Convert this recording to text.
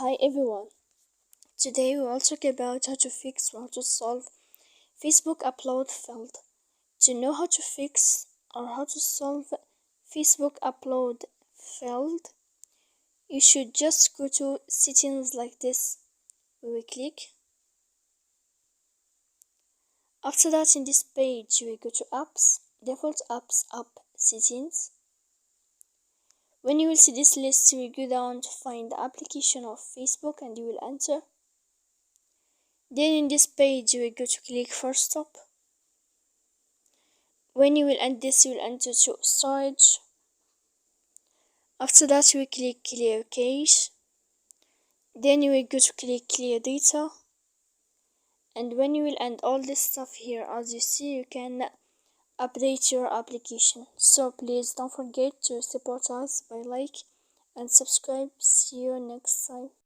Hi everyone. Today we will talk about how to fix or how to solve Facebook upload failed. To know how to fix or how to solve Facebook upload failed, you should just go to settings like this. We will click. After that, in this page, we go to apps, default apps, app settings. When you will see this list, you will go down to find the application of Facebook and you will enter. Then in this page, you will go to click First Stop. When you will end this, you will enter to storage. After that, you will click Clear Cache. Then you will go to click Clear Data. And when you will end all this stuff here, as you see, you can update your application. So please don't forget to support us by like and subscribe. See you next time.